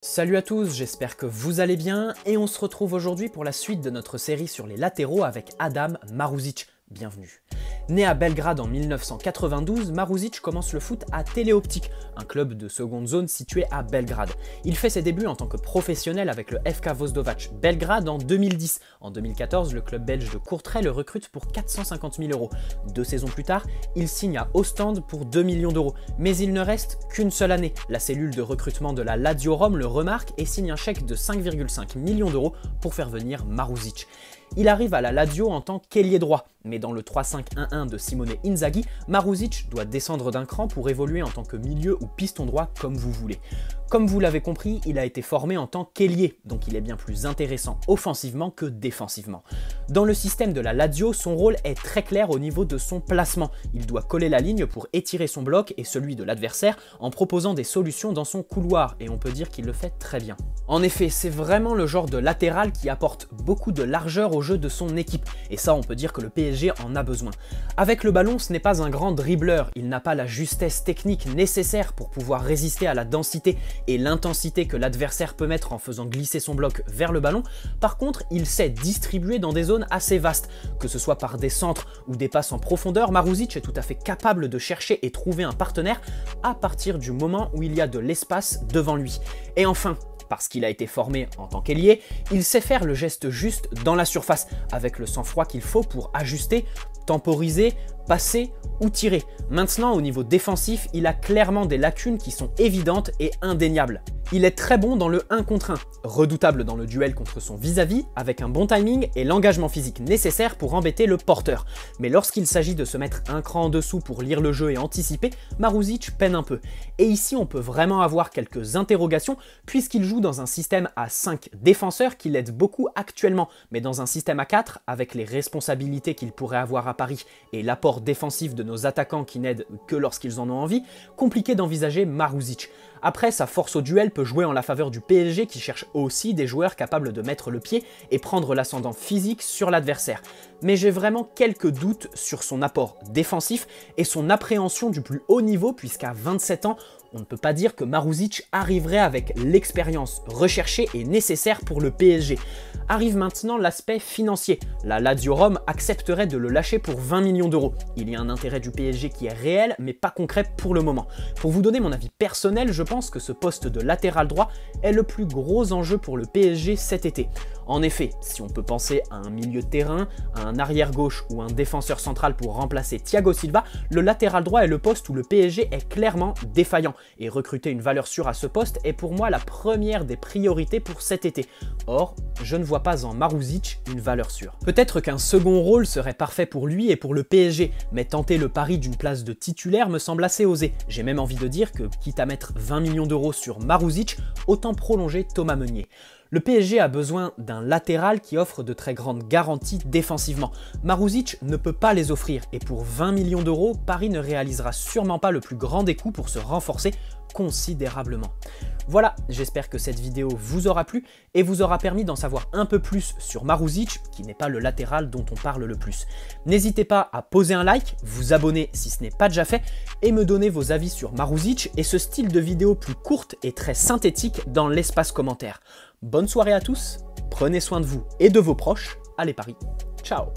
Salut à tous, j'espère que vous allez bien et on se retrouve aujourd'hui pour la suite de notre série sur les latéraux avec Adam Maruzic. Bienvenue. Né à Belgrade en 1992, Maruzic commence le foot à Teleoptik, un club de seconde zone situé à Belgrade. Il fait ses débuts en tant que professionnel avec le FK Voždovac Belgrade en 2010. En 2014, le club belge de Courtrai le recrute pour 450 000 €. 2 saisons plus tard, il signe à Ostende pour 2 millions d'euros. Mais il ne reste qu'une seule année. La cellule de recrutement de la Lazio Rome le remarque et signe un chèque de 5,5 millions d'euros pour faire venir Maruzic. Il arrive à la Lazio en tant qu'ailier droit, mais dans le 3-5-1-1 de Simone Inzaghi, Maruzic doit descendre d'un cran pour évoluer en tant que milieu ou piston droit comme vous voulez. Comme vous l'avez compris, il a été formé en tant qu'ailier, donc il est bien plus intéressant offensivement que défensivement. Dans le système de la Lazio, son rôle est très clair au niveau de son placement. Il doit coller la ligne pour étirer son bloc et celui de l'adversaire en proposant des solutions dans son couloir, et on peut dire qu'il le fait très bien. En effet, c'est vraiment le genre de latéral qui apporte beaucoup de largeur au jeu de son équipe, et ça on peut dire que le PSG en a besoin. Avec le ballon, ce n'est pas un grand dribbleur, il n'a pas la justesse technique nécessaire pour pouvoir résister à la densité et l'intensité que l'adversaire peut mettre en faisant glisser son bloc vers le ballon. Par contre, il sait distribuer dans des zones assez vastes, que ce soit par des centres ou des passes en profondeur. Maruzic est tout à fait capable de chercher et trouver un partenaire à partir du moment où il y a de l'espace devant lui. Et enfin, parce qu'il a été formé en tant qu'ailier, il sait faire le geste juste dans la surface, avec le sang-froid qu'il faut pour ajuster, temporiser, passer ou tirer. Maintenant, au niveau défensif, il a clairement des lacunes qui sont évidentes et indéniables. Il est très bon dans le 1 contre 1, redoutable dans le duel contre son vis-à-vis, avec un bon timing et l'engagement physique nécessaire pour embêter le porteur. Mais lorsqu'il s'agit de se mettre un cran en dessous pour lire le jeu et anticiper, Maruzic peine un peu. Et ici, on peut vraiment avoir quelques interrogations, puisqu'il joue dans un système à 5 défenseurs qui l'aide beaucoup actuellement, mais dans un système à 4, avec les responsabilités qu'il pourrait avoir à Paris et l'apport défensif de nos attaquants qui n'aident que lorsqu'ils en ont envie, compliqué d'envisager Maruzic. Après, sa force au duel peut jouer en la faveur du PSG qui cherche aussi des joueurs capables de mettre le pied et prendre l'ascendant physique sur l'adversaire. Mais j'ai vraiment quelques doutes sur son apport défensif et son appréhension du plus haut niveau, puisqu'à 27 ans, on ne peut pas dire que Maruzic arriverait avec l'expérience recherchée et nécessaire pour le PSG. Arrive maintenant l'aspect financier. La Lazio Rome accepterait de le lâcher pour 20 millions d'euros. Il y a un intérêt du PSG qui est réel, mais pas concret pour le moment. Pour vous donner mon avis personnel, je pense que ce poste de latéral droit est le plus gros enjeu pour le PSG cet été. En effet, si on peut penser à un milieu de terrain, à un arrière gauche ou un défenseur central pour remplacer Thiago Silva, le latéral droit est le poste où le PSG est clairement défaillant. Et recruter une valeur sûre à ce poste est pour moi la première des priorités pour cet été. Or, je ne vois pas en Maruzic une valeur sûre. Peut-être qu'un second rôle serait parfait pour lui et pour le PSG, mais tenter le pari d'une place de titulaire me semble assez osé. J'ai même envie de dire que, quitte à mettre 20 millions d'euros sur Maruzic, autant prolonger Thomas Meunier. Le PSG a besoin d'un latéral qui offre de très grandes garanties défensivement. Maruzic ne peut pas les offrir et pour 20 millions d'euros, Paris ne réalisera sûrement pas le plus grand des coups pour se renforcer considérablement. Voilà, j'espère que cette vidéo vous aura plu et vous aura permis d'en savoir un peu plus sur Maruzic, qui n'est pas le latéral dont on parle le plus. N'hésitez pas à poser un like, vous abonner si ce n'est pas déjà fait et me donner vos avis sur Maruzic et ce style de vidéo plus courte et très synthétique dans l'espace commentaire. Bonne soirée à tous, prenez soin de vous et de vos proches, allez Paris, ciao!